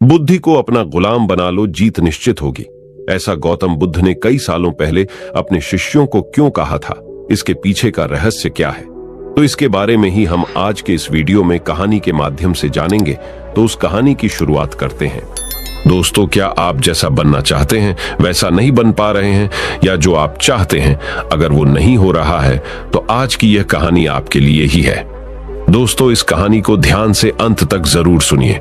बुद्धि को अपना गुलाम बना लो, जीत निश्चित होगी। ऐसा गौतम बुद्ध ने कई सालों पहले अपने शिष्यों को क्यों कहा था? इसके पीछे का रहस्य क्या है? तो इसके बारे में ही हम आज के इस वीडियो में कहानी के माध्यम से जानेंगे। तो उस कहानी की शुरुआत करते हैं। दोस्तों, क्या आप जैसा बनना चाहते हैं वैसा नहीं बन पा रहे हैं, या जो आप चाहते हैं अगर वो नहीं हो रहा है, तो आज की यह कहानी आपके लिए ही है। दोस्तों, इस कहानी को ध्यान से अंत तक जरूर सुनिए।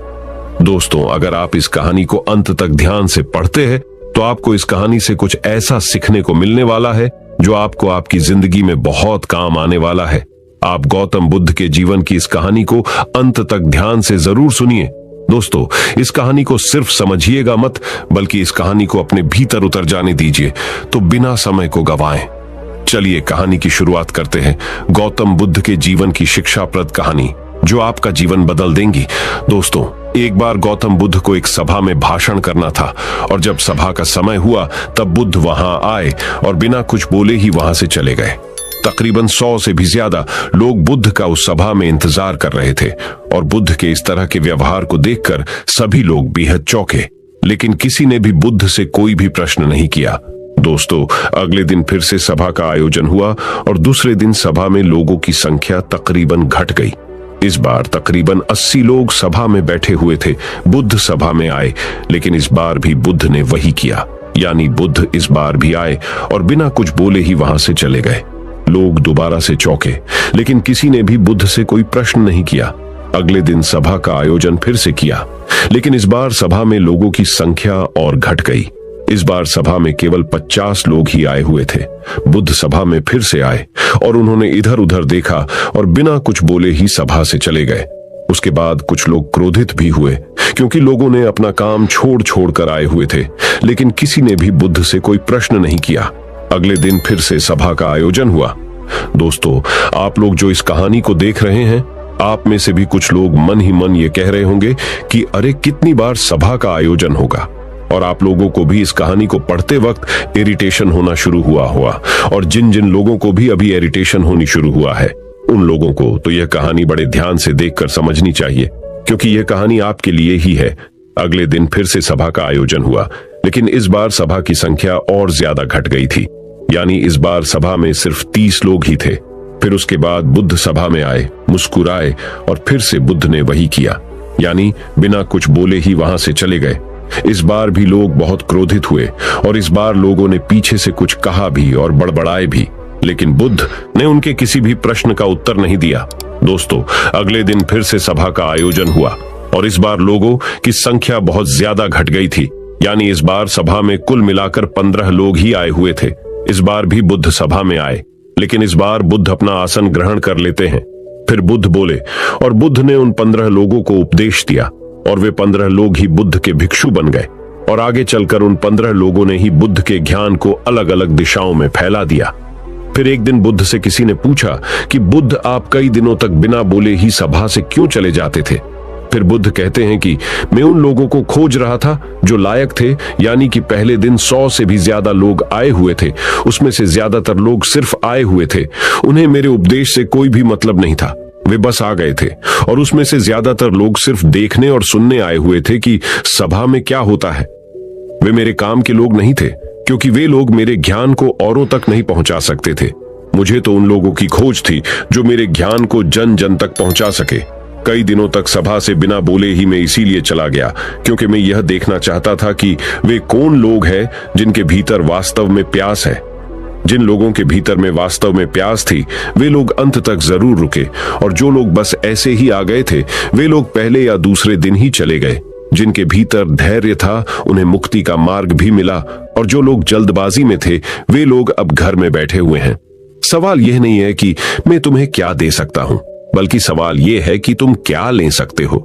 दोस्तों, अगर आप इस कहानी को अंत तक ध्यान से पढ़ते हैं तो आपको इस कहानी से कुछ ऐसा सीखने को मिलने वाला है जो आपको आपकी जिंदगी में बहुत काम आने वाला है। आप गौतम बुद्ध के जीवन की इस कहानी को अंत तक ध्यान से जरूर सुनिए। दोस्तों, इस कहानी को सिर्फ समझिएगा मत, बल्कि इस कहानी को अपने भीतर उतर जाने दीजिए। तो बिना समय को गवाएं, चलिए कहानी की शुरुआत करते हैं। गौतम बुद्ध के जीवन की शिक्षाप्रद कहानी जो आपका जीवन बदल देंगी। दोस्तों, एक बार गौतम बुद्ध को एक सभा में भाषण करना था, और जब सभा का समय हुआ तब बुद्ध वहां आए और बिना कुछ बोले ही वहां से चले गए। तकरीबन 100 से भी ज्यादा लोग बुद्ध का उस सभा में इंतजार कर रहे थे, और बुद्ध के इस तरह के व्यवहार को देखकर सभी लोग बेहद चौंके, लेकिन किसी ने भी बुद्ध से कोई भी प्रश्न नहीं किया। दोस्तों, अगले दिन फिर से सभा का आयोजन हुआ, और दूसरे दिन सभा में लोगों की संख्या तकरीबन घट गई। इस बार तकरीबन 80 लोग सभा में बैठे हुए थे। बुद्ध सभा में आए, लेकिन इस बार भी बुद्ध ने वही किया, यानी बुद्ध इस बार भी आए और बिना कुछ बोले ही वहां से चले गए। लोग दोबारा से चौंके, लेकिन किसी ने भी बुद्ध से कोई प्रश्न नहीं किया। अगले दिन सभा का आयोजन फिर से किया, लेकिन इस बार सभा में लोगों की संख्या और घट गई। इस बार सभा में केवल 50 लोग ही आए हुए थे। बुद्ध सभा में फिर से आए और उन्होंने इधर उधर देखा और बिना कुछ बोले ही सभा से चले गए। उसके बाद कुछ लोग क्रोधित भी हुए, क्योंकि लोगों ने अपना काम छोड़ छोड़ कर आए हुए थे, लेकिन किसी ने भी बुद्ध से कोई प्रश्न नहीं किया। अगले दिन फिर से सभा का आयोजन हुआ। दोस्तों, आप लोग जो इस कहानी को देख रहे हैं, आप में से भी कुछ लोग मन ही मन ये कह रहे होंगे कि अरे कितनी बार सभा का आयोजन होगा। और आप लोगों को भी इस कहानी को पढ़ते वक्त इरिटेशन होना शुरू हुआ, और जिन जिन लोगों को भी अभी इरिटेशन होनी शुरू हुआ है, उन लोगों को तो यह कहानी बड़े ध्यान से देखकर समझनी चाहिए, क्योंकि यह कहानी आपके लिए ही है। अगले दिन फिर से सभा का आयोजन हुआ, लेकिन इस बार सभा की संख्या और ज्यादा घट गई थी, यानी इस बार सभा में सिर्फ 30 लोग ही थे। फिर उसके बाद बुद्ध सभा में आए, मुस्कुराए, और फिर से बुद्ध ने वही किया, यानी बिना कुछ बोले ही वहां से चले गए। इस बार भी लोग बहुत क्रोधित हुए, और इस बार लोगों ने पीछे से कुछ कहा भी और बड़बड़ाए भी, लेकिन बुद्ध ने उनके किसी भी प्रश्न का उत्तर नहीं दिया। दोस्तों, अगले दिन फिर से सभा का आयोजन हुआ, और इस बार लोगों की संख्या बहुत ज्यादा घट गई थी, यानी इस बार सभा में कुल मिलाकर 15 लोग ही आए हुए थे। इस बार भी बुद्ध सभा में आए, लेकिन इस बार बुद्ध अपना आसन ग्रहण कर लेते हैं। फिर बुद्ध बोले, और बुद्ध ने उन 15 लोगों को उपदेश दिया, और वे 15 लोग ही बुद्ध के भिक्षु बन गए, और आगे चलकर उन 15 लोगों ने ही बुद्ध के ज्ञान को अलग अलग दिशाओं में फैला दिया। फिर एक दिन बुद्ध से किसी ने पूछा कि बुद्ध, आप कई दिनों तक बिना बोले ही सभा से क्यों चले जाते थे? फिर बुद्ध कहते हैं कि मैं उन लोगों को खोज रहा था जो लायक थे, यानी कि पहले दिन 100 से भी ज्यादा लोग आए हुए थे, उसमें से ज्यादातर लोग सिर्फ आए हुए थे। उन्हें मेरे उपदेश से कोई भी मतलब नहीं था, वे बस आ गए थे, और उसमें से ज्यादातर लोग सिर्फ देखने और सुनने आए हुए थे कि सभा में क्या होता है। वे मेरे काम के लोग नहीं थे, क्योंकि वे लोग मेरे ज्ञान को औरों तक नहीं पहुंचा सकते थे। मुझे तो उन लोगों की खोज थी जो मेरे ज्ञान को जन जन तक पहुंचा सके। कई दिनों तक सभा से बिना बोले ही मैं इसीलिए चला गया, क्योंकि मैं यह देखना चाहता था कि वे कौन लोग हैं जिनके भीतर वास्तव में प्यास है। जिन लोगों के भीतर में वास्तव में प्यास थी, वे लोग अंत तक जरूर रुके, और जो लोग बस ऐसे ही आ गए थे, वे लोग पहले या दूसरे दिन ही चले गए। जिनके भीतर धैर्य था, उन्हें मुक्ति का मार्ग भी मिला, और जो लोग जल्दबाजी में थे, वे लोग अब घर में बैठे हुए हैं। सवाल यह नहीं है कि मैं तुम्हें क्या दे सकता हूं, बल्कि सवाल यह है कि तुम क्या ले सकते हो।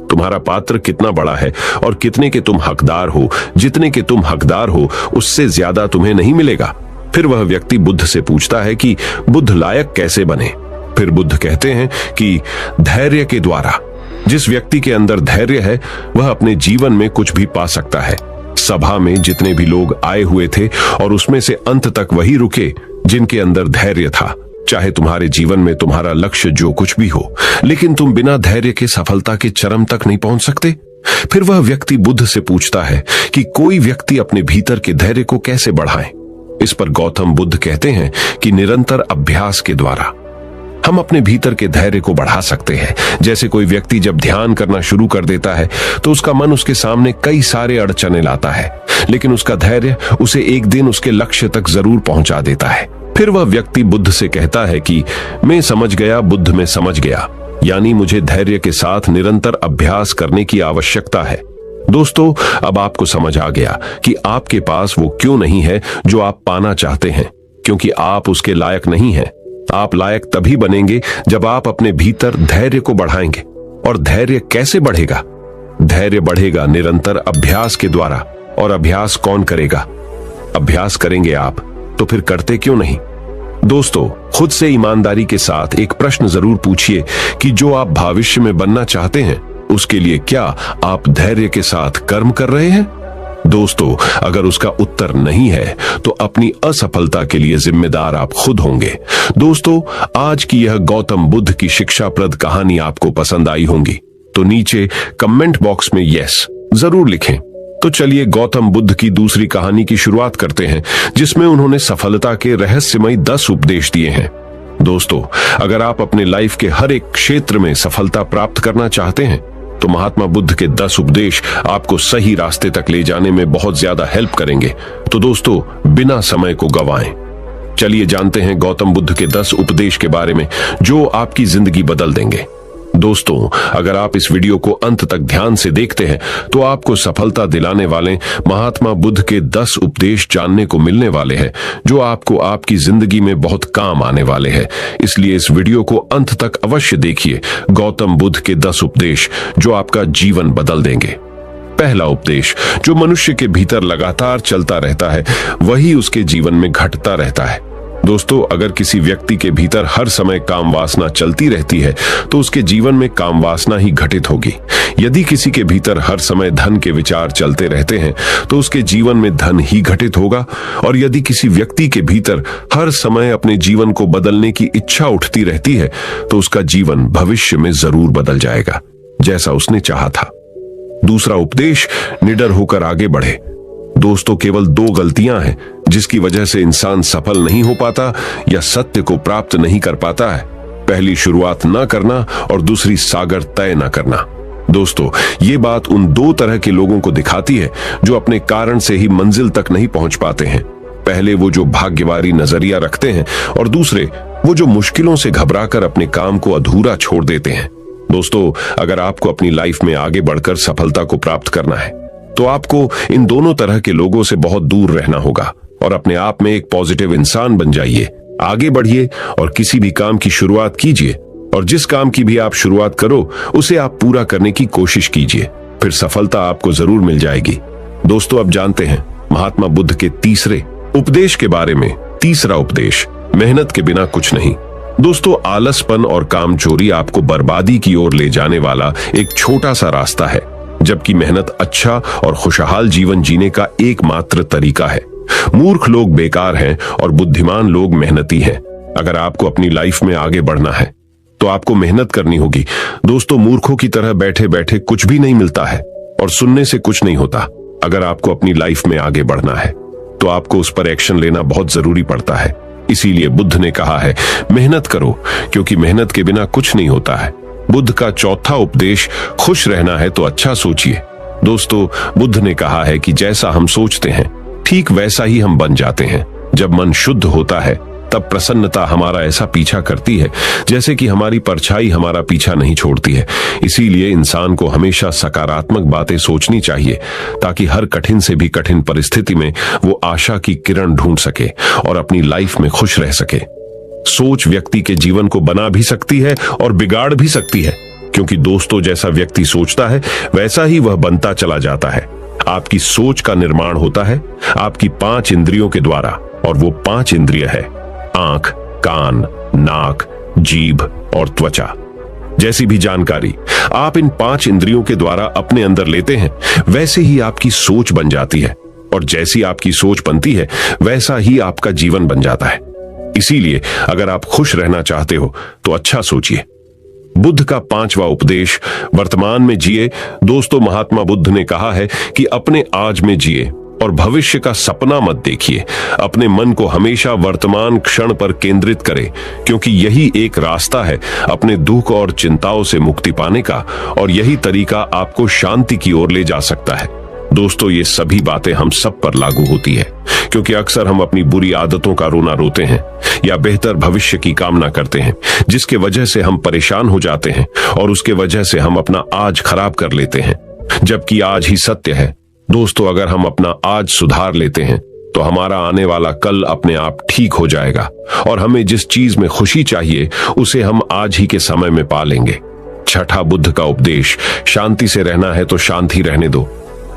तुम्हारा पात्र कितना बड़ा है और कितने के तुम हकदार हो। जितने के तुम हकदार हो, उससे ज्यादा तुम्हें नहीं मिलेगा। फिर वह व्यक्ति बुद्ध से पूछता है कि बुद्ध लायक कैसे बने? फिर बुद्ध कहते हैं कि धैर्य के द्वारा। जिस व्यक्ति के अंदर धैर्य है, वह अपने जीवन में कुछ भी पा सकता है। सभा में जितने भी लोग आए हुए थे, और उसमें से अंत तक वही रुके जिनके अंदर धैर्य था। चाहे तुम्हारे जीवन में तुम्हारा लक्ष्य जो कुछ भी हो, लेकिन तुम बिना धैर्य के सफलता के चरम तक नहीं पहुंच सकते। फिर वह व्यक्ति बुद्ध से पूछता है कि कोई व्यक्ति अपने भीतर के धैर्य को कैसे बढ़ाए। इस पर गौतम बुद्ध कहते हैं कि निरंतर अभ्यास के द्वारा हम अपने भीतर के धैर्य को बढ़ा सकते हैं। जैसे कोई व्यक्ति जब ध्यान करना शुरू कर देता है तो उसका मन उसके सामने कई सारे अड़चने लाता है, लेकिन उसका धैर्य उसे एक दिन उसके लक्ष्य तक जरूर पहुंचा देता है। फिर वह व्यक्ति बुद्ध से कहता है कि मैं समझ गया, बुद्ध में समझ गया, यानी मुझे धैर्य के साथ निरंतर अभ्यास करने की आवश्यकता है। दोस्तों, अब आपको समझ आ गया कि आपके पास वो क्यों नहीं है जो आप पाना चाहते हैं, क्योंकि आप उसके लायक नहीं हैं। आप लायक तभी बनेंगे जब आप अपने भीतर धैर्य को बढ़ाएंगे। और धैर्य कैसे बढ़ेगा? धैर्य बढ़ेगा निरंतर अभ्यास के द्वारा। और अभ्यास कौन करेगा? अभ्यास करेंगे आप, तो फिर करते क्यों नहीं? दोस्तों, खुद से ईमानदारी के साथ एक प्रश्न जरूर पूछिए कि जो आप भविष्य में बनना चाहते हैं उसके लिए क्या आप धैर्य के साथ कर्म कर रहे हैं? दोस्तों, अगर उसका उत्तर नहीं है तो अपनी असफलता के लिए जिम्मेदार आप खुद होंगे। दोस्तों, आज की यह गौतम बुद्ध की शिक्षाप्रद कहानी आपको पसंद आई होंगी तो नीचे कमेंट बॉक्स में यस जरूर लिखें। तो चलिए गौतम बुद्ध की दूसरी कहानी की शुरुआत करते हैं, जिसमें उन्होंने सफलता के रहस्यमयी 10 उपदेश दिए हैं। दोस्तों, अगर आप अपने लाइफ के हर एक क्षेत्र में सफलता प्राप्त करना चाहते हैं तो महात्मा बुद्ध के 10 उपदेश आपको सही रास्ते तक ले जाने में बहुत ज्यादा हेल्प करेंगे। तो दोस्तों, बिना समय को गंवाएं, चलिए जानते हैं गौतम बुद्ध के 10 उपदेश के बारे में जो आपकी जिंदगी बदल देंगे। दोस्तों, अगर आप इस वीडियो को अंत तक ध्यान से देखते हैं तो आपको सफलता दिलाने वाले महात्मा बुद्ध के 10 उपदेश जानने को मिलने वाले हैं जो आपको आपकी जिंदगी में बहुत काम आने वाले हैं। इसलिए इस वीडियो को अंत तक अवश्य देखिए। गौतम बुद्ध के 10 उपदेश जो आपका जीवन बदल देंगे। पहला उपदेश, जो मनुष्य के भीतर लगातार चलता रहता है वही उसके जीवन में घटता रहता है। दोस्तों, अगर किसी व्यक्ति के भीतर हर समय काम वासना चलती रहती है तो उसके जीवन में काम वासना ही घटित होगी। यदि किसी के भीतर हर समय धन के विचार चलते रहते हैं तो उसके जीवन में धन ही घटित होगा। और यदि किसी व्यक्ति के भीतर हर समय अपने जीवन को बदलने की इच्छा उठती रहती है तो उसका जीवन भविष्य में जरूर बदल जाएगा, जैसा उसने चाहा था। दूसरा उपदेश, निडर होकर आगे बढ़े। दोस्तों, केवल 2 गलतियां हैं जिसकी वजह से इंसान सफल नहीं हो पाता या सत्य को प्राप्त नहीं कर पाता है। पहली, शुरुआत ना करना और दूसरी, सागर तय ना करना। दोस्तों, ये बात उन 2 तरह के लोगों को दिखाती है जो अपने कारण से ही मंजिल तक नहीं पहुंच पाते हैं। पहले वो जो भाग्यवारी नजरिया रखते हैं और दूसरे वो जो मुश्किलों से घबराकर अपने काम को अधूरा छोड़ देते हैं। दोस्तों, अगर आपको अपनी लाइफ में आगे बढ़कर सफलता को प्राप्त करना है तो आपको इन दोनों तरह के लोगों से बहुत दूर रहना होगा और अपने आप में एक पॉजिटिव इंसान बन जाइए। आगे बढ़िए और किसी भी काम की शुरुआत कीजिए, और जिस काम की भी आप शुरुआत करो उसे आप पूरा करने की कोशिश कीजिए, फिर सफलता आपको जरूर मिल जाएगी। दोस्तों, अब जानते हैं महात्मा बुद्ध के तीसरे उपदेश के बारे में। तीसरा उपदेश, मेहनत के बिना कुछ नहीं। दोस्तों, आलसपन और कामचोरी आपको बर्बादी की ओर ले जाने वाला एक छोटा सा रास्ता है, जबकि मेहनत अच्छा और खुशहाल जीवन जीने का एकमात्र तरीका है। मूर्ख लोग बेकार हैं और बुद्धिमान लोग मेहनती हैं। अगर आपको अपनी लाइफ में आगे बढ़ना है तो आपको मेहनत करनी होगी। दोस्तों, मूर्खों की तरह बैठे बैठे कुछ भी नहीं मिलता है और सुनने से कुछ नहीं होता। अगर आपको अपनी लाइफ में आगे बढ़ना है तो आपको उस पर एक्शन लेना बहुत जरूरी पड़ता है। इसीलिए बुद्ध ने कहा है, मेहनत करो, क्योंकि मेहनत के बिना कुछ नहीं होता है। बुद्ध का चौथा उपदेश, खुश रहना है तो अच्छा सोचिए। दोस्तों, बुद्ध ने कहा है कि जैसा हम सोचते हैं ठीक वैसा ही हम बन जाते हैं। जब मन शुद्ध होता है तब प्रसन्नता हमारा ऐसा पीछा करती है जैसे कि हमारी परछाई हमारा पीछा नहीं छोड़ती है। इसीलिए इंसान को हमेशा सकारात्मक बातें सोचनी चाहिए ताकि हर कठिन से भी कठिन परिस्थिति में वो आशा की किरण ढूंढ सके और अपनी लाइफ में खुश रह सके। सोच व्यक्ति के जीवन को बना भी सकती है और बिगाड़ भी सकती है, क्योंकि दोस्तों, जैसा व्यक्ति सोचता है वैसा ही वह बनता चला जाता है। आपकी सोच का निर्माण होता है आपकी 5 इंद्रियों के द्वारा, और वो 5 इंद्रिय है आंख, कान, नाक, जीभ और त्वचा। जैसी भी जानकारी आप इन 5 इंद्रियों के द्वारा अपने अंदर लेते हैं वैसे ही आपकी सोच बन जाती है, और जैसी आपकी सोच बनती है वैसा ही आपका जीवन बन जाता है। इसीलिए अगर आप खुश रहना चाहते हो तो अच्छा सोचिए। बुद्ध का 5वां उपदेश, वर्तमान में जिए। दोस्तों, महात्मा बुद्ध ने कहा है कि अपने आज में जिए और भविष्य का सपना मत देखिए। अपने मन को हमेशा वर्तमान क्षण पर केंद्रित करें, क्योंकि यही एक रास्ता है अपने दुख और चिंताओं से मुक्ति पाने का, और यही तरीका आपको शांति की ओर ले जा सकता है। दोस्तों, ये सभी बातें हम सब पर लागू होती है, क्योंकि अक्सर हम अपनी बुरी आदतों का रोना रोते हैं या बेहतर भविष्य की कामना करते हैं, जिसके वजह से हम परेशान हो जाते हैं और उसके वजह से हम अपना आज खराब कर लेते हैं, जबकि आज ही सत्य है। दोस्तों, अगर हम अपना आज सुधार लेते हैं तो हमारा आने वाला कल अपने आप ठीक हो जाएगा, और हमें जिस चीज में खुशी चाहिए उसे हम आज ही के समय में पा लेंगे। छठा बुद्ध का उपदेश, शांति से रहना है तो शांति रहने दो।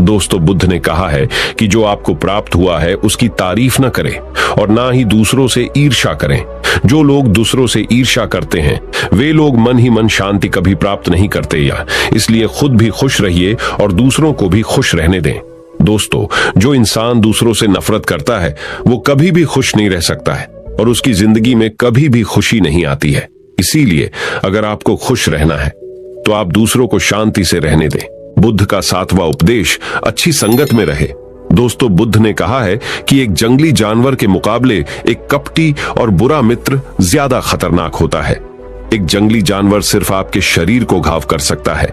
दोस्तों, बुद्ध ने कहा है कि जो आपको प्राप्त हुआ है उसकी तारीफ न करें और ना ही दूसरों से ईर्ष्या करें। जो लोग दूसरों से ईर्ष्या करते हैं वे लोग मन ही मन शांति कभी प्राप्त नहीं करते, या इसलिए खुद भी खुश रहिए और दूसरों को भी खुश रहने दें। दोस्तों, जो इंसान दूसरों से नफरत करता है वो कभी भी खुश नहीं रह सकता है और उसकी जिंदगी में कभी भी खुशी नहीं आती है। इसीलिए अगर आपको खुश रहना है तो आप दूसरों को शांति से रहने दें। बुद्ध का 7वां उपदेश, अच्छी संगत में रहे। दोस्तों, बुद्ध ने कहा है कि एक जंगली जानवर के मुकाबले एक कपटी और बुरा मित्र ज्यादा खतरनाक होता है। एक जंगली जानवर सिर्फ आपके शरीर को घाव कर सकता है,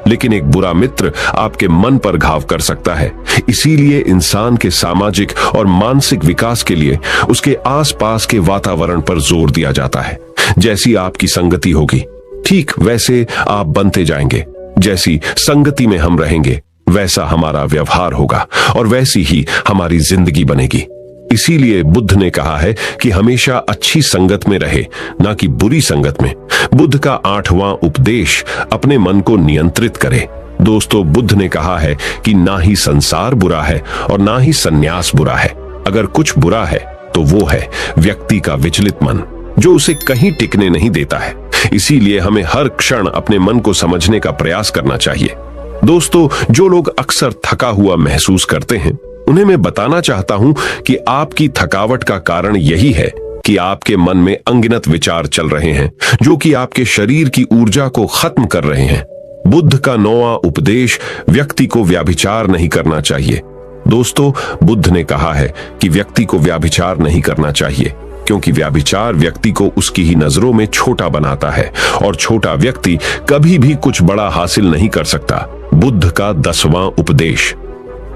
लेकिन एक बुरा मित्र आपके मन पर घाव कर सकता है। इसीलिए इंसान के सामाजिक और मानसिक विकास के लिए उसके आसपास के वातावरण पर जोर दिया जाता है। जैसी आपकी संगति होगी, ठीक वैसे आप बनते जाएंगे। जैसी संगति में हम रहेंगे वैसा हमारा व्यवहार होगा और वैसी ही हमारी जिंदगी बनेगी। इसीलिए बुद्ध ने कहा है कि हमेशा अच्छी संगत में रहे, ना कि बुरी संगत में। बुद्ध का 8वां उपदेश, अपने मन को नियंत्रित करे। दोस्तों, बुद्ध ने कहा है कि ना ही संसार बुरा है और ना ही सन्यास बुरा है। अगर कुछ बुरा है तो वो है व्यक्ति का विचलित मन, जो उसे कहीं टिकने नहीं देता है। इसीलिए हमें हर क्षण अपने मन को समझने का प्रयास करना चाहिए। दोस्तों, जो लोग अक्सर थका हुआ महसूस करते हैं उन्हें मैं बताना चाहता हूं कि आपकी थकावट का कारण यही है कि आपके मन में अनगिनत विचार चल रहे हैं, जो कि आपके शरीर की ऊर्जा को खत्म कर रहे हैं। बुद्ध का 9वां उपदेश, व्यक्ति को व्यभिचार नहीं करना चाहिए। दोस्तों, बुद्ध ने कहा है कि व्यक्ति को व्यभिचार नहीं करना चाहिए, क्योंकि व्यभिचार व्यक्ति को उसकी ही नजरों में छोटा बनाता है और छोटा व्यक्ति कभी भी कुछ बड़ा हासिल नहीं कर सकता। बुद्ध का 10वां उपदेश,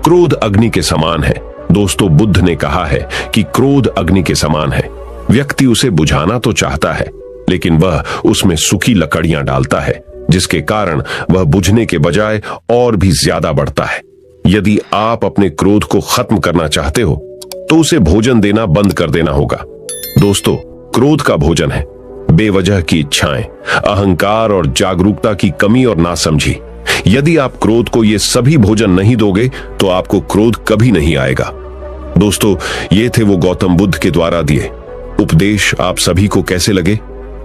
क्रोध अग्नि के समान है। दोस्तों, बुद्ध ने कहा है कि क्रोध अग्नि के समान है। व्यक्ति उसे बुझाना तो चाहता है, लेकिन वह उसमें सूखी लकड़ियां डालता है, जिसके कारण वह बुझने के बजाय और भी ज्यादा बढ़ता है। यदि आप अपने क्रोध को खत्म करना चाहते हो तो उसे भोजन देना बंद कर देना होगा। दोस्तों, क्रोध का भोजन है बेवजह की इच्छाएं, अहंकार और जागरूकता की कमी और नासमझी। यदि आप क्रोध को ये सभी भोजन नहीं दोगे तो आपको क्रोध कभी नहीं आएगा। दोस्तों, ये थे वो गौतम बुद्ध के द्वारा दिए उपदेश। आप सभी को कैसे लगे?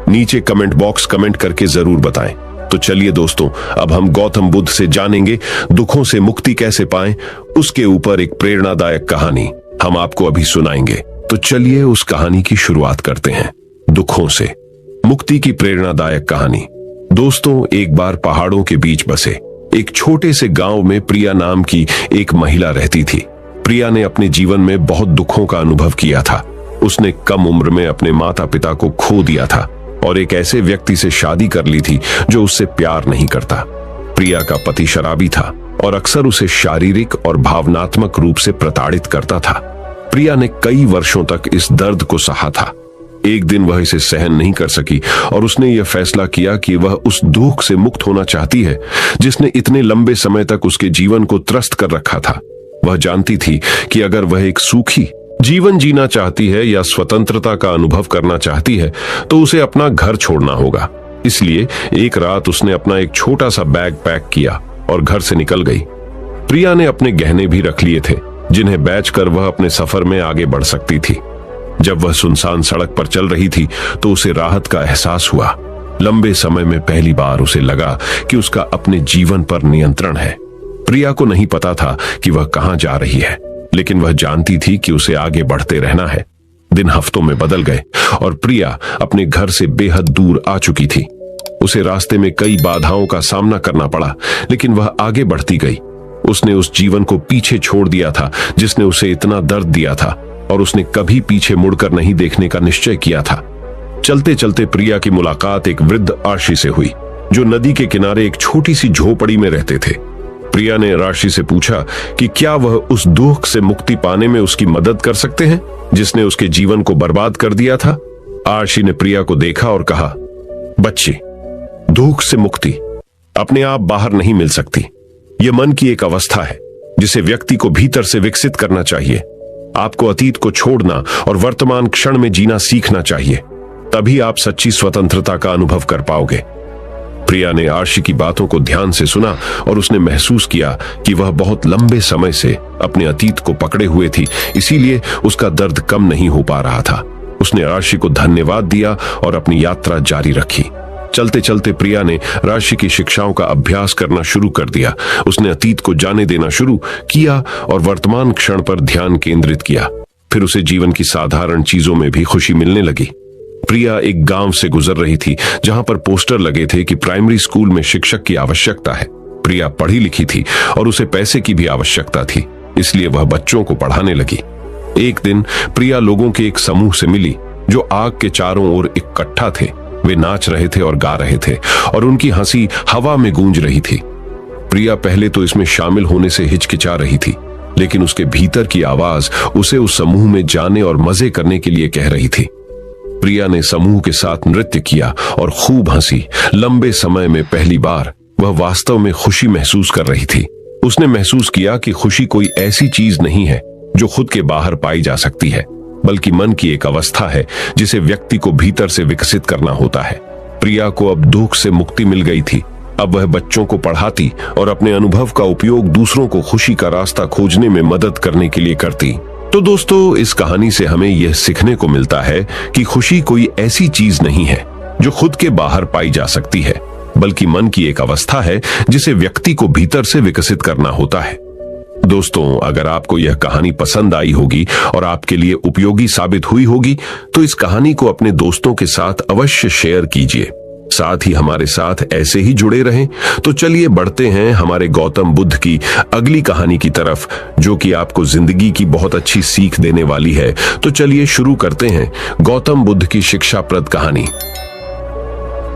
नीचे कमेंट बॉक्स कमेंट करके जरूर बताएं। तो चलिए दोस्तों, अब हम गौतम बुद्ध से जानेंगे दुखों से मुक्ति कैसे पाएं। उसके ऊपर एक प्रेरणादायक कहानी हम आपको अभी सुनाएंगे। तो चलिए उस कहानी की शुरुआत करते हैं। दुखों से मुक्ति की प्रेरणादायक कहानी। दोस्तों, एक बार पहाड़ों के बीच बसे एक छोटे से गांव में प्रिया नाम की एक महिला रहती थी। प्रिया ने अपने जीवन में बहुत दुखों का अनुभव किया था। उसने कम उम्र में अपने माता पिता को खो दिया था और एक ऐसे व्यक्ति से शादी कर ली थी जो उससे प्यार नहीं करता। प्रिया का पति शराबी था और अक्सर उसे शारीरिक और भावनात्मक रूप से प्रताड़ित करता था। प्रिया ने कई वर्षों तक इस दर्द को सहा था। एक दिन वह इसे सहन नहीं कर सकी और उसने यह फैसला किया कि वह उस दुख से मुक्त होना चाहती है जिसने इतने लंबे समय तक उसके जीवन को त्रस्त कर रखा था। वह जानती थी कि अगर वह एक सुखी जीवन जीना चाहती है या स्वतंत्रता का अनुभव करना चाहती है तो उसे अपना घर छोड़ना होगा। इसलिए एक रात उसने अपना एक छोटा सा बैग पैक किया और घर से निकल गई। प्रिया ने अपने गहने भी रख लिए थे जिन्हें बेचकर वह अपने सफर में आगे बढ़ सकती थी। जब वह सुनसान सड़क पर चल रही थी तो उसे राहत का एहसास हुआ। लंबे समय में पहली बार उसे लगा कि उसका अपने जीवन पर नियंत्रण है। प्रिया को नहीं पता था कि वह कहां जा रही है, लेकिन वह जानती थी कि उसे आगे बढ़ते रहना है। दिन हफ्तों में बदल गए और प्रिया अपने घर से बेहद दूर आ चुकी थी। उसे रास्ते में कई बाधाओं का सामना करना पड़ा, लेकिन वह आगे बढ़ती गई। उसने उस जीवन को पीछे छोड़ दिया था जिसने उसे इतना दर्द दिया था, और उसने कभी पीछे मुड़कर नहीं देखने का निश्चय किया था। चलते चलते प्रिया की मुलाकात एक वृद्ध आशी से हुई, जो नदी के किनारे एक छोटी सी झोपड़ी में रहते थे। प्रिया ने राशि से पूछा कि क्या वह उस दुख से मुक्ति पाने में उसकी मदद कर सकते हैं जिसने उसके जीवन को बर्बाद कर दिया था। आशी ने प्रिया को देखा और कहा, बच्ची, दुख से मुक्ति अपने आप बाहर नहीं मिल सकती। यह मन की एक अवस्था है जिसे व्यक्ति को भीतर से विकसित करना चाहिए। आपको अतीत को छोड़ना और वर्तमान क्षण में जीना सीखना चाहिए, तभी आप सच्ची स्वतंत्रता का अनुभव कर पाओगे। प्रिया ने आशी की बातों को ध्यान से सुना और उसने महसूस किया कि वह बहुत लंबे समय से अपने अतीत को पकड़े हुए थी, इसीलिए उसका दर्द कम नहीं हो पा रहा था। उसने आशी को धन्यवाद दिया और अपनी यात्रा जारी रखी। चलते चलते प्रिया ने राशि की शिक्षाओं का अभ्यास करना शुरू कर दिया। उसने अतीत को जाने देना शुरू किया और वर्तमान क्षण पर ध्यान केंद्रित किया। फिर उसे जीवन की साधारण चीजों में भी खुशी मिलने लगी। प्रिया एक गांव से गुजर रही थी जहां पर पोस्टर लगे थे कि प्राइमरी स्कूल में शिक्षक की आवश्यकता है। प्रिया पढ़ी लिखी थी और उसे पैसे की भी आवश्यकता थी, इसलिए वह बच्चों को पढ़ाने लगी। एक दिन प्रिया लोगों के एक समूह से मिली जो आग के चारों ओर इकट्ठा थे। वे नाच रहे थे और गा रहे थे और उनकी हंसी हवा में गूंज रही थी। प्रिया पहले तो इसमें शामिल होने से हिचकिचा रही थी, लेकिन उसके भीतर की आवाज उसे उस समूह में जाने और मजे करने के लिए कह रही थी। प्रिया ने समूह के साथ नृत्य किया और खूब हंसी। लंबे समय में पहली बार वह वास्तव में खुशी महसूस कर रही थी। उसने महसूस किया कि खुशी कोई ऐसी चीज नहीं है जो खुद के बाहर पाई जा सकती है, बल्कि मन की एक अवस्था है जिसे व्यक्ति को भीतर से विकसित करना होता है। प्रिया को अब दुख से मुक्ति मिल गई थी। अब वह बच्चों को पढ़ाती और अपने अनुभव का उपयोग दूसरों को खुशी का रास्ता खोजने में मदद करने के लिए करती। तो दोस्तों, इस कहानी से हमें यह सीखने को मिलता है कि खुशी कोई ऐसी चीज नहीं है जो खुद के बाहर पाई जा सकती है, बल्कि मन की एक अवस्था है जिसे व्यक्ति को भीतर से विकसित करना होता है। दोस्तों, अगर आपको यह कहानी पसंद आई होगी और आपके लिए उपयोगी साबित हुई होगी तो इस कहानी को अपने दोस्तों के साथ अवश्य शेयर कीजिए। साथ ही हमारे साथ ऐसे ही जुड़े रहें। तो चलिए बढ़ते हैं हमारे गौतम बुद्ध की अगली कहानी की तरफ, जो कि आपको जिंदगी की बहुत अच्छी सीख देने वाली है। तो चलिए शुरू करते हैं गौतम बुद्ध की शिक्षाप्रद कहानी।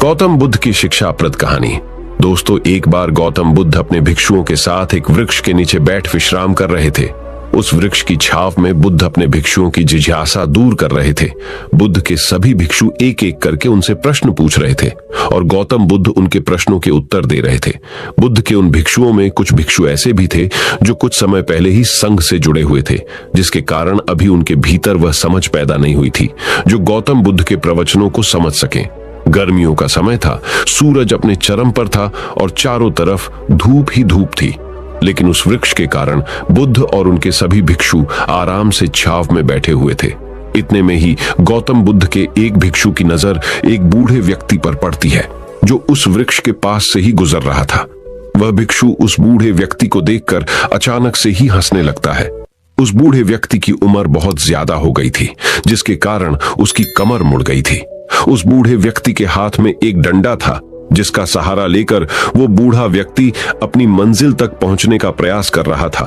गौतम बुद्ध की शिक्षाप्रद कहानी। दोस्तों, एक बार गौतम बुद्ध अपने भिक्षुओं के साथ एक वृक्ष के नीचे बैठ विश्राम कर रहे थे। उस वृक्ष की छांव में बुद्ध अपने भिक्षुओं की जिज्ञासा दूर कर रहे थे। बुद्ध के सभी भिक्षु एक एक करके उनसे प्रश्न पूछ रहे थे और गौतम बुद्ध उनके प्रश्नों के उत्तर दे रहे थे। बुद्ध के उन भिक्षुओं में कुछ भिक्षु ऐसे भी थे जो कुछ समय पहले ही संघ से जुड़े हुए थे, जिसके कारण अभी उनके भीतर वह समझ पैदा नहीं हुई थी जो गौतम बुद्ध के प्रवचनों को समझ सके। गर्मियों का समय था, सूरज अपने चरम पर था और चारों तरफ धूप ही धूप थी, लेकिन उस वृक्ष के कारण बुद्ध और उनके सभी भिक्षु आराम से छांव में बैठे हुए थे। इतने में ही गौतम बुद्ध के एक भिक्षु की नजर एक बूढ़े व्यक्ति पर पड़ती है जो उस वृक्ष के पास से ही गुजर रहा था। वह भिक्षु उस बूढ़े व्यक्ति को देखकर अचानक से ही हंसने लगता है। उस बूढ़े व्यक्ति की उम्र बहुत ज्यादा हो गई थी, जिसके कारण उसकी कमर मुड़ गई थी। उस बूढ़े व्यक्ति के हाथ में एक डंडा था, जिसका सहारा लेकर वो बूढ़ा व्यक्ति अपनी मंजिल तक पहुंचने का प्रयास कर रहा था।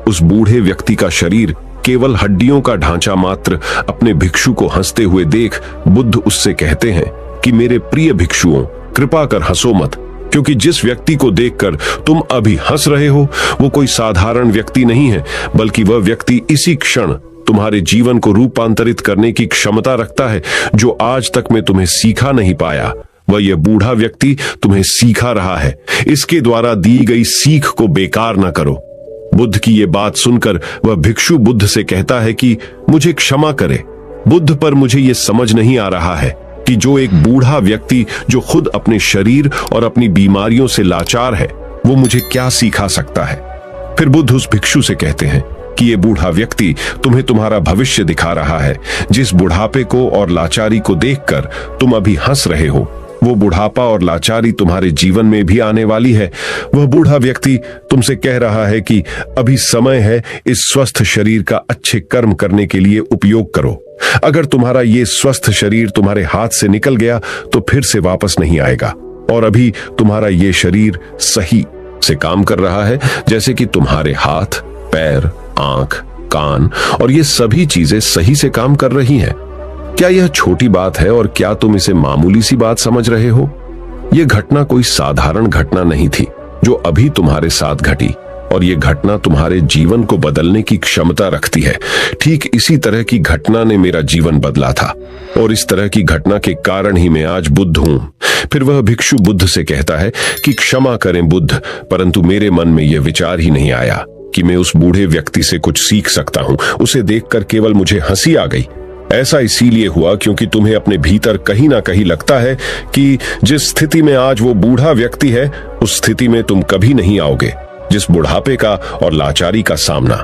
उस बूढ़े व्यक्ति का शरीर केवल हड्डियों का ढांचा मात्र अपने भिक्षु को हंसते हुए देख बुद्ध उससे कहते हैं कि मेरे प्रिय भिक्षुओं, कृपा कर हंसो मत, क्योंकि जिस व्यक्ति को देखकर तुम अभी हंस रहे हो वो कोई साधारण व्यक्ति नहीं है, बल्कि वह व्यक्ति इसी क्षण तुम्हारे जीवन को रूपांतरित करने की क्षमता रखता है जो आज तक मैं तुम्हें सिखा नहीं पाया। वह यह बूढ़ा व्यक्ति तुम्हें सिखा रहा है। इसके द्वारा दी गई सीख को बेकार ना करो। बुद्ध की यह बात सुनकर वह भिक्षु बुद्ध से कहता है कि मुझे क्षमा करे बुद्ध, पर मुझे यह समझ नहीं आ रहा है कि जो एक बूढ़ा व्यक्ति जो खुद अपने शरीर और अपनी बीमारियों से लाचार है, वो मुझे क्या सिखा सकता है। फिर बुद्ध उस भिक्षु से कहते हैं कि ये बूढ़ा व्यक्ति तुम्हें तुम्हारा भविष्य दिखा रहा है। जिस बुढ़ापे को और लाचारी को देखकर तुम अभी हंस रहे हो, वो बुढ़ापा और लाचारी तुम्हारे जीवन में भी आने वाली है। वह बूढ़ा व्यक्ति तुमसे कह रहा है कि अभी समय है, इस स्वस्थ शरीर का अच्छे कर्म करने के लिए उपयोग करो। अगर तुम्हारा ये स्वस्थ शरीर तुम्हारे हाथ से निकल गया तो फिर से वापस नहीं आएगा। और अभी तुम्हारा ये शरीर सही से काम कर रहा है, जैसे कि तुम्हारे हाथ, पैर, आंख, कान और ये सभी चीजें सही से काम कर रही हैं। क्या यह छोटी बात है और क्या तुम इसे मामूली सी बात समझ रहे हो? यह घटना कोई साधारण घटना नहीं थी जो अभी तुम्हारे साथ घटी, और यह घटना तुम्हारे जीवन को बदलने की क्षमता रखती है। ठीक इसी तरह की घटना ने मेरा जीवन बदला था, और इस तरह की घटना के कारण ही मैं आज बुद्ध हूं। फिर वह भिक्षु बुद्ध से कहता है कि क्षमा करें बुद्ध, परंतु मेरे मन में यह विचार ही नहीं आया कि मैं उस बूढ़े व्यक्ति से कुछ सीख सकता हूं। उसे देखकर केवल मुझे हंसी आ गई। ऐसा इसीलिए हुआ क्योंकि तुम्हें अपने भीतर कहीं ना कहीं लगता है कि जिस स्थिति में आज वो बूढ़ा व्यक्ति है, उस स्थिति में तुम कभी नहीं आओगे, जिस बुढ़ापे का और लाचारी का सामना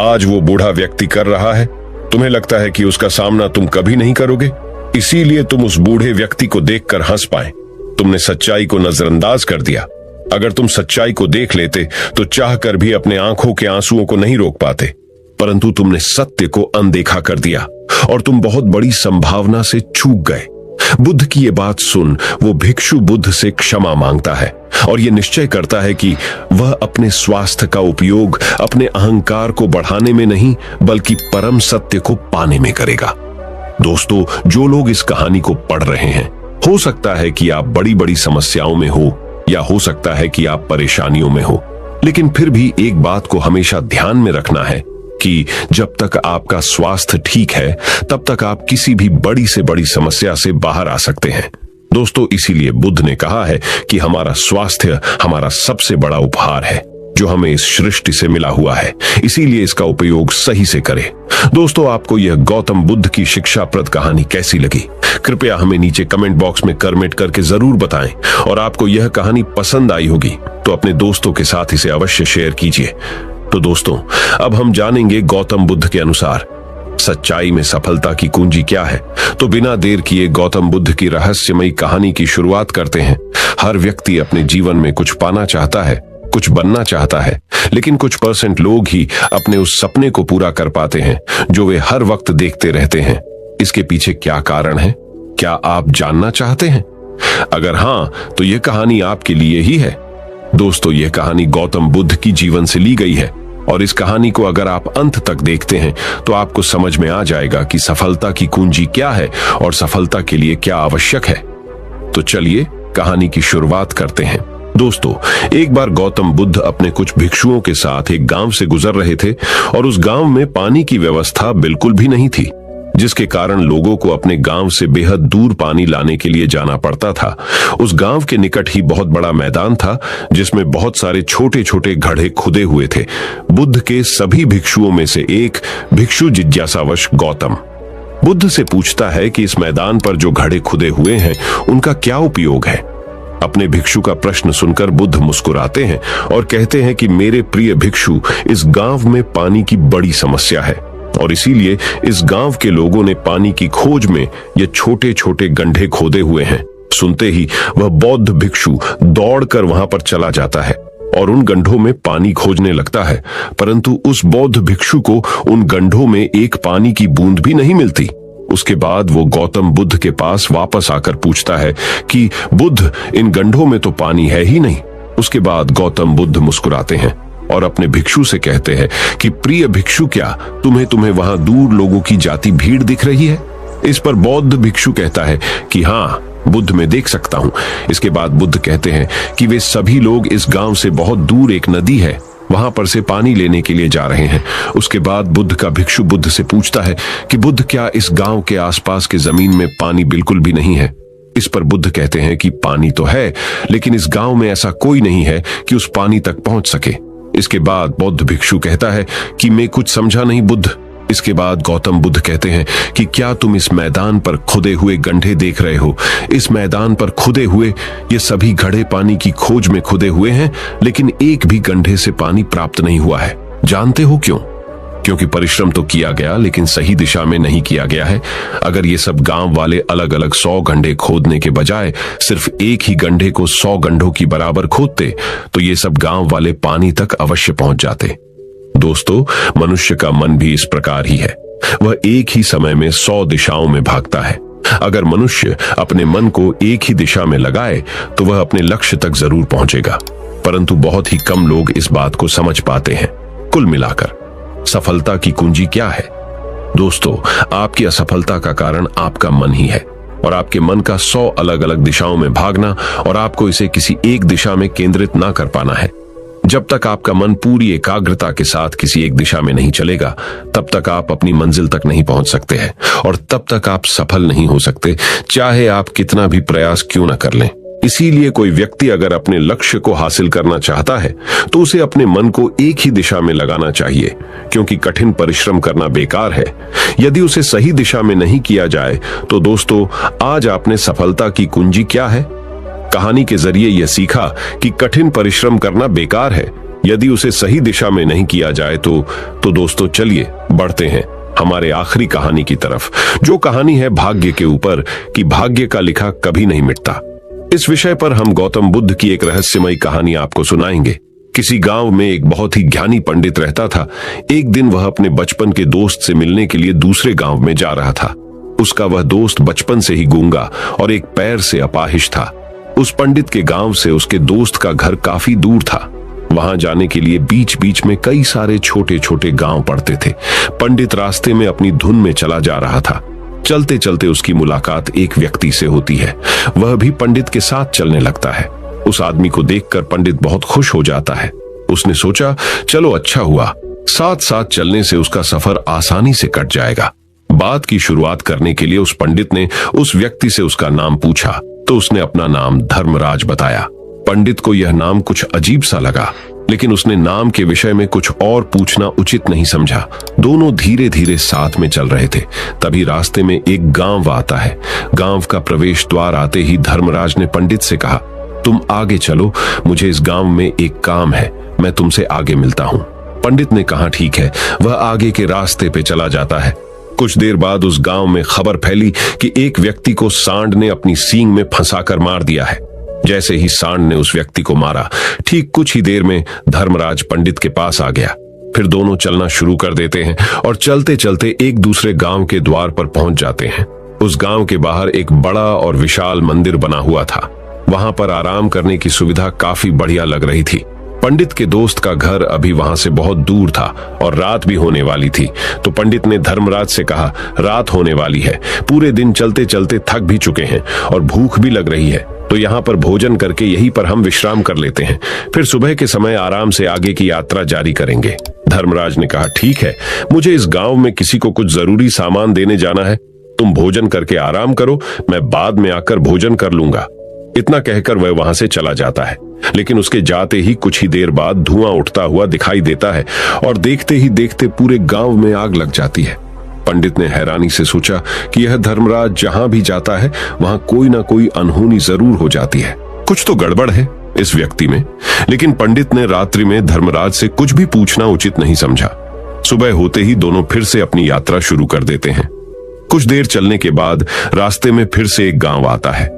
आज वो बूढ़ा व्यक्ति कर रहा है। तुम्हें लगता है कि उसका सामना तुम कभी नहीं करोगे, इसीलिए तुम उस बूढ़े व्यक्ति को देखकर हंस पाए। तुमने सच्चाई को नजरअंदाज कर दिया। अगर तुम सच्चाई को देख लेते तो चाहकर भी अपने आंखों के आंसुओं को नहीं रोक पाते, परंतु तुमने सत्य को अनदेखा कर दिया और तुम बहुत बड़ी संभावना से चूक गए। बुद्ध की ये बात सुन वो भिक्षु बुद्ध से क्षमा मांगता है और ये निश्चय करता है कि वह अपने स्वास्थ्य का उपयोग अपने अहंकार को बढ़ाने में नहीं, बल्कि परम सत्य को पाने में करेगा। दोस्तों, जो लोग इस कहानी को पढ़ रहे हैं, हो सकता है कि आप बड़ी बड़ी समस्याओं में हो, या हो सकता है कि आप परेशानियों में हो, लेकिन फिर भी एक बात को हमेशा ध्यान में रखना है कि जब तक आपका स्वास्थ्य ठीक है, तब तक आप किसी भी बड़ी से बड़ी समस्या से बाहर आ सकते हैं। दोस्तों, इसीलिए बुद्ध ने कहा है कि हमारा स्वास्थ्य हमारा सबसे बड़ा उपहार है जो हमें इस सृष्टि से मिला हुआ है, इसीलिए इसका उपयोग सही से करें। दोस्तों, आपको यह गौतम बुद्ध की शिक्षाप्रद कहानी कैसी लगी? कृपया हमें नीचे कमेंट बॉक्स में कमेंट करके जरूर बताएं, और आपको यह कहानी पसंद आई होगी तो अपने दोस्तों के साथ इसे अवश्य शेयर कीजिए। तो दोस्तों, अब हम जानेंगे गौतम बुद्ध के अनुसार सच्चाई में सफलता की कुंजी क्या है। तो बिना देर किए गौतम बुद्ध की रहस्यमयी कहानी की शुरुआत करते हैं। हर व्यक्ति अपने जीवन में कुछ पाना चाहता है, कुछ बनना चाहता है, लेकिन कुछ % लोग ही अपने उस सपने को पूरा कर पाते हैं जो वे हर वक्त देखते रहते हैं। इसके पीछे क्या कारण है? क्या आप जानना चाहते हैं? अगर हां, तो यह कहानी आपके लिए ही है। दोस्तों, यह कहानी गौतम बुद्ध की जीवन से ली गई है, और इस कहानी को अगर आप अंत तक देखते हैं तो आपको समझ में आ जाएगा कि सफलता की कुंजी क्या है और सफलता के लिए क्या आवश्यक है। तो चलिए कहानी की शुरुआत करते हैं। दोस्तों, एक बार गौतम बुद्ध अपने कुछ भिक्षुओं के साथ एक गांव से गुजर रहे थे, और उस गांव में पानी की व्यवस्था बिल्कुल भी नहीं थी, जिसके कारण लोगों को अपने गांव से बेहद दूर पानी लाने के लिए जाना पड़ता था। उस गांव के निकट ही बहुत बड़ा मैदान था जिसमें बहुत सारे छोटे छोटे घड़े खुदे हुए थे। बुद्ध के सभी भिक्षुओं में से एक भिक्षु जिज्ञासावश गौतम बुद्ध से पूछता है कि इस मैदान पर जो घड़े खुदे हुए हैं उनका क्या उपयोग है। अपने भिक्षु का प्रश्न सुनकर बुद्ध मुस्कुराते हैं और कहते हैं कि मेरे प्रिय भिक्षु, इस गांव में पानी की बड़ी समस्या है, और इसीलिए इस गांव के लोगों ने पानी की खोज में ये छोटे छोटे गड्ढे खोदे हुए हैं। सुनते ही वह बौद्ध भिक्षु दौड़कर वहां पर चला जाता है और उन गड्ढों में पानी खोजने लगता है, परंतु उस बौद्ध भिक्षु को उन गड्ढों में एक पानी की बूंद भी नहीं मिलती। उसके बाद वो गौतम बुद्ध के पास वापस आकर पूछता है कि बुद्ध, इन गड्ढों में तो पानी है ही नहीं। उसके बाद गौतम बुद्ध मुस्कुराते हैं और अपने भिक्षु से कहते हैं कि प्रिय भिक्षु, क्या तुम्हें वहां दूर लोगों की जाती भीड़ दिख रही है? इस पर बौद्ध भिक्षु कहता है कि हाँ बुद्ध, मैं देख सकता हूं। इसके बाद बुद्ध कहते हैं कि वे सभी लोग इस गांव से बहुत दूर एक नदी है, वहां पर से पानी लेने के लिए जा रहे हैं। उसके बाद बुद्ध का भिक्षु बुद्ध से पूछता है कि बुद्ध, क्या इस गांव के आसपास के जमीन में पानी बिल्कुल भी नहीं है? इस पर बुद्ध कहते हैं कि पानी तो है, लेकिन इस गांव में ऐसा कोई नहीं है कि उस पानी तक पहुंच सके। इसके बाद बौद्ध भिक्षु कहता है कि मैं कुछ समझा नहीं बुद्ध। इसके बाद गौतम बुद्ध कहते हैं कि क्या तुम इस मैदान पर खुदे हुए गड्ढे देख रहे हो? इस मैदान पर खुदे हुए ये सभी घड़े पानी की खोज में खुदे हुए हैं, लेकिन एक भी गड्ढे से पानी प्राप्त नहीं हुआ है। जानते हो क्यों? क्योंकि परिश्रम तो किया गया, लेकिन सही दिशा में नहीं किया गया है। अगर ये सब गांव वाले अलग अलग 100 गड्ढे खोदने के बजाय सिर्फ एक ही गड्ढे को 100 गड्ढों की बराबर खोदते, तो ये सब गांव वाले पानी तक अवश्य पहुंच जाते। दोस्तों, मनुष्य का मन भी इस प्रकार ही है। वह एक ही समय में 100 दिशाओं में भागता है, अगर मनुष्य अपने मन को एक ही दिशा में लगाए तो वह अपने लक्ष्य तक जरूर पहुंचेगा, परंतु बहुत ही कम लोग इस बात को समझ पाते हैं। कुल मिलाकर सफलता की कुंजी क्या है? दोस्तों, आपकी असफलता का कारण आपका मन ही है और आपके मन का 100 अलग अलग दिशाओं में भागना और आपको इसे किसी एक दिशा में केंद्रित ना कर पाना है। जब तक आपका मन पूरी एकाग्रता के साथ किसी एक दिशा में नहीं चलेगा, तब तक आप अपनी मंजिल तक नहीं पहुंच सकते हैं और तब तक आप सफल नहीं हो सकते, चाहे आप कितना भी प्रयास क्यों न कर लें। इसीलिए कोई व्यक्ति अगर अपने लक्ष्य को हासिल करना चाहता है तो उसे अपने मन को एक ही दिशा में लगाना चाहिए, क्योंकि कठिन परिश्रम करना बेकार है यदि उसे सही दिशा में नहीं किया जाए। तो दोस्तों, आज आपने सफलता की कुंजी क्या है? कहानी के जरिए यह सीखा कि कठिन परिश्रम करना बेकार है यदि उसे सही दिशा में नहीं किया जाए। तो दोस्तों, चलिए बढ़ते हैं हमारे आखिरी कहानी की तरफ, जो कहानी है भाग्य के ऊपर, कि भाग्य का लिखा कभी नहीं मिटता। इस विषय पर हम गौतम बुद्ध की एक रहस्यमयी कहानी आपको सुनाएंगे। किसी गांव में एक बहुत ही ज्ञानी पंडित रहता था। एक दिन वह अपने बचपन के दोस्त से मिलने के लिए दूसरे गांव में जा रहा था। उसका वह दोस्त बचपन से ही गूंगा और एक पैर से अपाहिज था। उस पंडित के गांव से उसके दोस्त का घर काफी दूर था। वहां जाने के लिए बीच बीच में कई सारे छोटे छोटे गांव पड़ते थे। पंडित रास्ते में अपनी धुन में चला जा रहा था। चलते चलते उसकी मुलाकात एक व्यक्ति से होती है। वह भी पंडित के साथ चलने लगता है। उस आदमी को देखकर पंडित बहुत खुश हो जाता है। उसने सोचा, चलो अच्छा हुआ, साथ साथ चलने से उसका सफर आसानी से कट जाएगा। बात की शुरुआत करने के लिए उस पंडित ने उस व्यक्ति से उसका नाम पूछा तो उसने अपना नाम धर्मराज बताया। पंडित को यह नाम कुछ अजीब सा लगा, लेकिन उसने नाम के विषय में कुछ और पूछना उचित नहीं समझा। दोनों धीरे धीरे साथ में चल रहे थे। तभी रास्ते में एक गांव आता है। गांव का प्रवेश द्वार आते ही धर्मराज ने पंडित से कहा, तुम आगे चलो, मुझे इस गांव में एक काम है, मैं तुमसे आगे मिलता हूं। पंडित ने कहा, ठीक है। वह आगे के रास्ते पे चला जाता है। कुछ देर बाद उस गांव में खबर फैली कि एक व्यक्ति को सांड ने अपनी सींग में फंसाकर मार दिया है। जैसे ही सांड ने उस व्यक्ति को मारा, ठीक कुछ ही देर में धर्मराज पंडित के पास आ गया। फिर दोनों चलना शुरू कर देते हैं और चलते चलते एक दूसरे गांव के द्वार पर पहुंच जाते हैं। उस गांव के बाहर एक बड़ा और विशाल मंदिर बना हुआ था। वहां पर आराम करने की सुविधा काफी बढ़िया लग रही थी। पंडित के दोस्त का घर अभी वहां से बहुत दूर था और रात भी होने वाली थी। तो पंडित ने धर्मराज से कहा, रात होने वाली है, पूरे दिन चलते चलते थक भी चुके हैं और भूख भी लग रही है, तो यहाँ पर भोजन करके यहीं पर हम विश्राम कर लेते हैं, फिर सुबह के समय आराम से आगे की यात्रा जारी करेंगे। धर्मराज ने कहा, ठीक है, मुझे इस गांव में किसी को कुछ जरूरी सामान देने जाना है, तुम भोजन करके आराम करो, मैं बाद में आकर भोजन कर लूंगा। इतना कहकर वह वहां से चला जाता है। लेकिन उसके जाते ही कुछ ही देर बाद धुआं उठता हुआ दिखाई देता है और देखते ही देखते पूरे गांव में आग लग जाती है। पंडित ने हैरानी से सोचा कि यह धर्मराज जहां भी जाता है वहां कोई ना कोई अनहोनी जरूर हो जाती है, कुछ तो गड़बड़ है इस व्यक्ति में। लेकिन पंडित ने रात्रि में धर्मराज से कुछ भी पूछना उचित नहीं समझा। सुबह होते ही दोनों फिर से अपनी यात्रा शुरू कर देते हैं। कुछ देर चलने के बाद रास्ते में फिर से एक गांव आता है।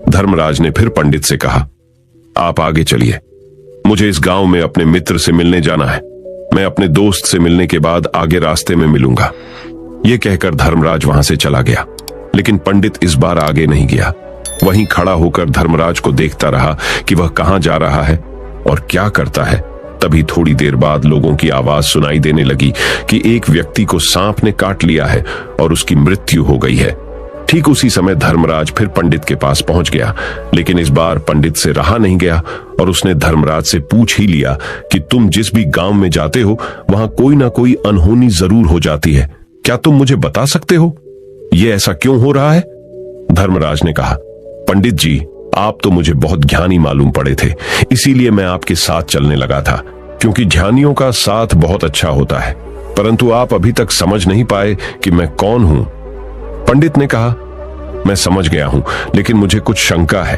धर्मराज ने फिर पंडित से कहा, आप आगे चलिए, मुझे इस गांव में अपने मित्र से मिलने जाना है, मैं अपने दोस्त से मिलने के बाद आगे रास्ते में मिलूंगा। यह कहकर धर्मराज वहां से चला गया। लेकिन पंडित इस बार आगे नहीं गया, वहीं खड़ा होकर धर्मराज को देखता रहा कि वह कहां जा रहा है और क्या करता है। तभी थोड़ी देर बाद लोगों की आवाज सुनाई देने लगी कि एक व्यक्ति को सांप ने काट लिया है और उसकी मृत्यु हो गई है। ठीक उसी समय धर्मराज फिर पंडित के पास पहुंच गया, लेकिन इस बार पंडित से रहा नहीं गया और उसने धर्मराज से पूछ ही लिया कि तुम जिस भी गांव में जाते हो वहां कोई ना कोई अनहोनी जरूर हो जाती है, क्या तुम मुझे बता सकते हो ये ऐसा क्यों हो रहा है? धर्मराज ने कहा, पंडित जी, आप तो मुझे बहुत ज्ञानी मालूम पड़े थे, इसीलिए मैं आपके साथ चलने लगा था, क्योंकि ज्ञानियों का साथ बहुत अच्छा होता है, परंतु आप अभी तक समझ नहीं पाए कि मैं कौन हूं। पंडित ने कहा, मैं समझ गया हूं, लेकिन मुझे कुछ शंका है,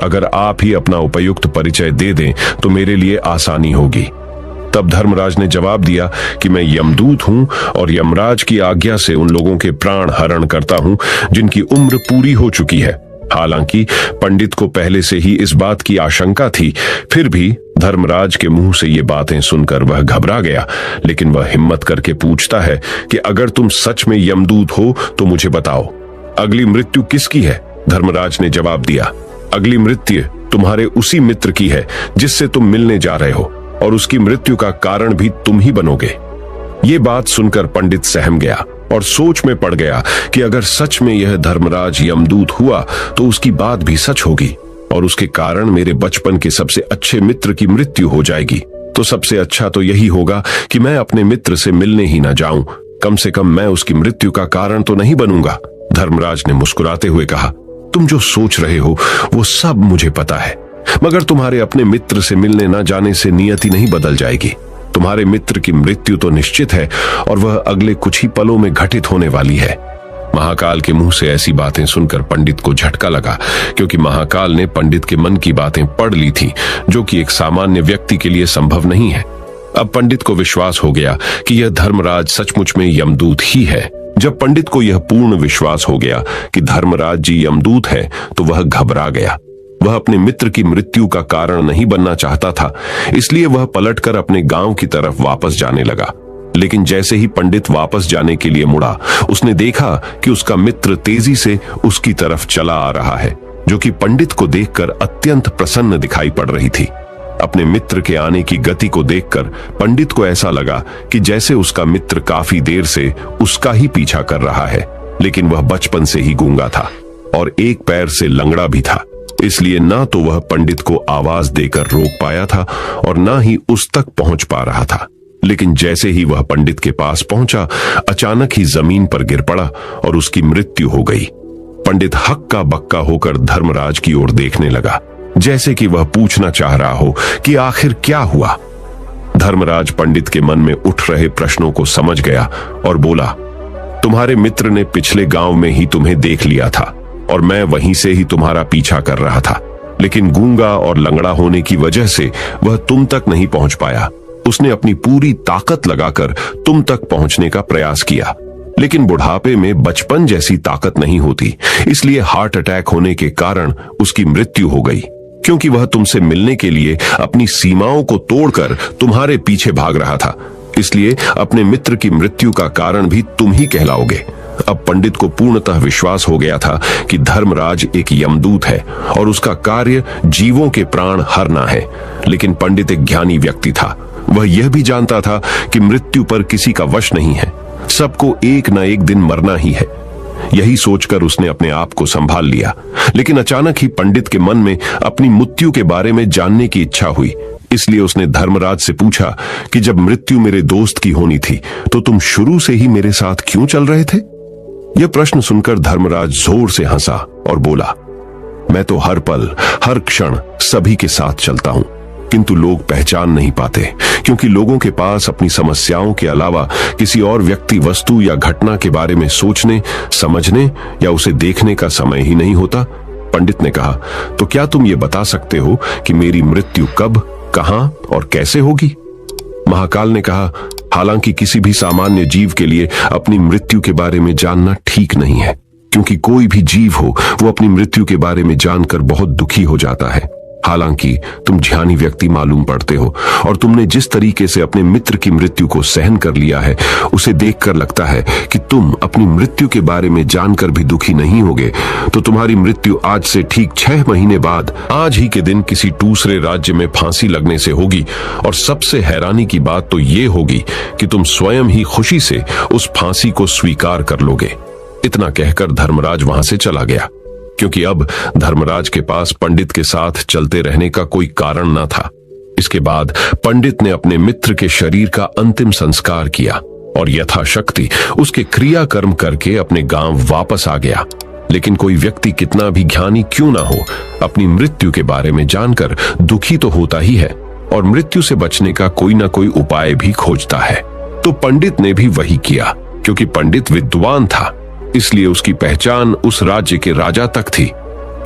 अगर आप ही अपना उपयुक्त परिचय दे दें तो मेरे लिए आसानी होगी। तब धर्मराज ने जवाब दिया कि मैं यमदूत हूं और यमराज की आज्ञा से उन लोगों के प्राण हरण करता हूं जिनकी उम्र पूरी हो चुकी है। हालांकि पंडित को पहले से ही इस बात की आशंका थी, फिर भी धर्मराज के मुंह से ये बातें सुनकर वह घबरा गया। लेकिन वह हिम्मत करके पूछता है कि अगर तुम सच में यमदूत हो तो मुझे बताओ, अगली मृत्यु किसकी है? धर्मराज ने जवाब दिया, अगली मृत्यु तुम्हारे उसी मित्र की है जिससे तुम मिलने जा रहे हो, और उसकी मृत्यु का कारण भी तुम ही बनोगे। ये बात सुनकर पंडित सहम गया और सोच में पड़ गया कि अगर सच में यह धर्मराज यमदूत हुआ तो उसकी बात भी सच होगी और उसके कारण मेरे बचपन के सबसे अच्छे मित्र की मृत्यु हो जाएगी। तो सबसे अच्छा तो यही होगा कि मैं अपने मित्र से मिलने ही ना जाऊं, कम से कम मैं उसकी मृत्यु का कारण तो नहीं बनूंगा। धर्मराज ने मुस्कुराते हुए कहा, तुम जो सोच रहे हो वो सब मुझे पता है, मगर तुम्हारे अपने मित्र से मिलने ना जाने से नियति नहीं बदल जाएगी। तुम्हारे मित्र की मृत्यु तो निश्चित है और वह अगले कुछ ही पलों में घटित होने वाली है। महाकाल के मुंह से ऐसी बातें सुनकर पंडित को झटका लगा, क्योंकि महाकाल ने पंडित के मन की बातें पढ़ ली थी, जो कि एक सामान्य व्यक्ति के लिए संभव नहीं है। अब पंडित को विश्वास हो गया कि यह धर्मराज सचमुच में यमदूत ही है। जब पंडित को यह पूर्ण विश्वास हो गया कि धर्मराज जी यमदूत है, तो वह घबरा गया। वह अपने मित्र की मृत्यु का कारण नहीं बनना चाहता था, इसलिए वह पलटकर अपने गांव की तरफ वापस जाने लगा। लेकिन जैसे ही पंडित वापस जाने के लिए मुड़ा, उसने देखा कि उसका मित्र तेजी से उसकी तरफ चला आ रहा है, जो कि पंडित को देखकर अत्यंत प्रसन्न दिखाई पड़ रही थी। अपने मित्र के आने की गति को देखकर पंडित को ऐसा लगा कि जैसे उसका मित्र काफी देर से उसका ही पीछा कर रहा है, लेकिन वह बचपन से ही गूंगा था और एक पैर से लंगड़ा भी था, इसलिए ना तो वह पंडित को आवाज देकर रोक पाया था और ना ही उस तक पहुंच पा रहा था। लेकिन जैसे ही वह पंडित के पास पहुंचा, अचानक ही जमीन पर गिर पड़ा और उसकी मृत्यु हो गई। पंडित हक्का बक्का होकर धर्मराज की ओर देखने लगा, जैसे कि वह पूछना चाह रहा हो कि आखिर क्या हुआ। धर्मराज पंडित के मन में उठ रहे प्रश्नों को समझ गया और बोला, तुम्हारे मित्र ने पिछले गांव में ही तुम्हें देख लिया था और मैं वहीं से ही तुम्हारा पीछा कर रहा था, लेकिन गूंगा और लंगड़ा होने की वजह से वह तुम तक नहीं पहुंच पाया। उसने अपनी पूरी ताकत लगाकर तुम तक पहुंचने का प्रयास किया, लेकिन बुढ़ापे में बचपन जैसी ताकत नहीं होती, इसलिए हार्ट अटैक होने के कारण उसकी मृत्यु हो गई, क्योंकि वह तुमसे मिलने के लिए अपनी सीमाओं को तोड़कर तुम्हारे पीछे भाग रहा था। इसलिए अपने मित्र की मृत्यु का कारण भी तुम ही कहलाओगे। अब पंडित को पूर्णतः विश्वास हो गया था कि धर्मराज एक यमदूत है और उसका कार्य जीवों के प्राण हरना है। लेकिन पंडित एक ज्ञानी व्यक्ति था, वह यह भी जानता था कि मृत्यु पर किसी का वश नहीं है, सबको एक न एक दिन मरना ही है। यही सोचकर उसने अपने आप को संभाल लिया। लेकिन अचानक ही पंडित के मन में अपनी मृत्यु के बारे में जानने की इच्छा हुई, इसलिए उसने धर्मराज से पूछा कि जब मृत्यु मेरे दोस्त की होनी थी तो तुम शुरू से ही मेरे साथ क्यों चल रहे थे? यह प्रश्न सुनकर धर्मराज जोर से हंसा और बोला, मैं तो हर पल हर क्षण सभी के साथ चलता हूं, किंतु लोग पहचान नहीं पाते, क्योंकि लोगों के पास अपनी समस्याओं के अलावा किसी और व्यक्ति, वस्तु या घटना के बारे में सोचने, समझने या उसे देखने का समय ही नहीं होता। पंडित ने कहा, तो क्या तुम ये बता सकते हो कि मेरी मृत्यु कब, कहां और कैसे होगी? महाकाल ने कहा, हालांकि किसी भी सामान्य जीव के लिए अपनी मृत्यु के बारे में जानना ठीक नहीं है, क्योंकि कोई भी जीव हो वो अपनी मृत्यु के बारे में जानकर बहुत दुखी हो जाता है। हालांकि तुम ज्ञानी व्यक्ति मालूम पड़ते हो और तुमने जिस तरीके से अपने मित्र की मृत्यु को सहन कर लिया है, उसे देखकर लगता है कि तुम अपनी मृत्यु के बारे में जानकर भी दुखी नहीं होगे। तो तुम्हारी मृत्यु आज से ठीक 6 महीने बाद आज ही के दिन किसी दूसरे राज्य में फांसी लगने से होगी, और सबसे हैरानी की बात तो ये होगी कि तुम स्वयं ही खुशी से उस फांसी को स्वीकार कर लोगे। इतना कहकर धर्मराज वहां से चला गया, क्योंकि अब धर्मराज के पास पंडित के साथ चलते रहने का कोई कारण न था। इसके बाद पंडित ने अपने मित्र के शरीर का अंतिम संस्कार किया और यथाशक्ति उसके क्रियाकर्म करके अपने गांव वापस आ गया। लेकिन कोई व्यक्ति कितना भी ज्ञानी क्यों ना हो, अपनी मृत्यु के बारे में जानकर दुखी तो होता ही है और मृत्यु से बचने का कोई ना कोई उपाय भी खोजता है। तो पंडित ने भी वही किया। क्योंकि पंडित विद्वान था, इसलिए उसकी पहचान उस राज्य के राजा तक थी।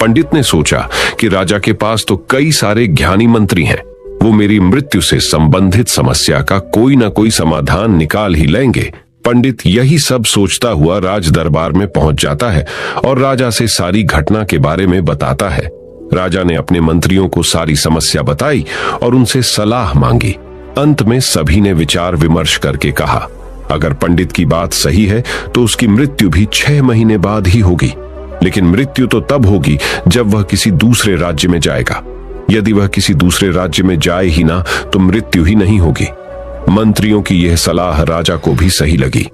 पंडित ने सोचा कि राजा के पास तो कई सारे ज्ञानी मंत्री हैं, वो मेरी मृत्यु से संबंधित समस्या का कोई ना कोई समाधान निकाल ही लेंगे। पंडित यही सब सोचता हुआ राज दरबार में पहुंच जाता है और राजा से सारी घटना के बारे में बताता है। राजा ने अपने मंत्रियों को सारी समस्या बताई और उनसे सलाह मांगी। अंत में सभी ने विचार विमर्श करके कहा, अगर पंडित की बात सही है तो उसकी मृत्यु भी 6 महीने बाद ही होगी। लेकिन मृत्यु तो तब होगी जब वह किसी दूसरे राज्य में जाएगा। यदि वह किसी दूसरे राज्य में जाए ही ना तो मृत्यु ही नहीं होगी। मंत्रियों की यह सलाह राजा को भी सही लगी।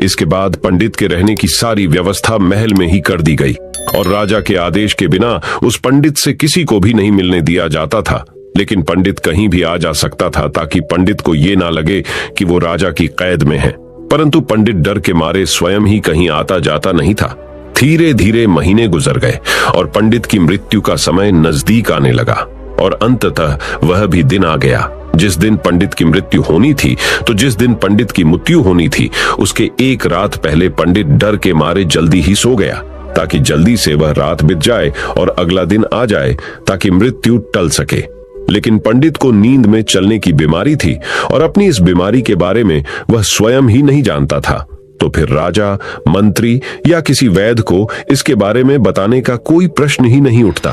इसके बाद पंडित के रहने की सारी व्यवस्था महल में ही कर दी गई और राजा के आदेश के बिना उस पंडित से किसी को भी नहीं मिलने दिया जाता था। लेकिन पंडित कहीं भी आ जा सकता था ताकि पंडित को ये ना लगे कि वो राजा की कैद में है। परंतु पंडित डर के मारे स्वयं ही कहीं आता जाता नहीं था। धीरे धीरे महीने गुजर गए और पंडित की मृत्यु का समय नजदीक आने लगा और अंततः वह भी दिन आ गया जिस दिन पंडित की मृत्यु होनी थी। तो जिस दिन पंडित की मृत्यु होनी थी उसके एक रात पहले पंडित डर के मारे जल्दी ही सो गया ताकि जल्दी से वह रात बीत जाए और अगला दिन आ जाए ताकि मृत्यु टल सके। लेकिन पंडित को नींद में चलने की बीमारी थी और अपनी इस बीमारी के बारे में वह स्वयं ही नहीं जानता था। तो फिर राजा, मंत्री या किसी वैद्य को इसके बारे में बताने का कोई प्रश्न ही नहीं उठता।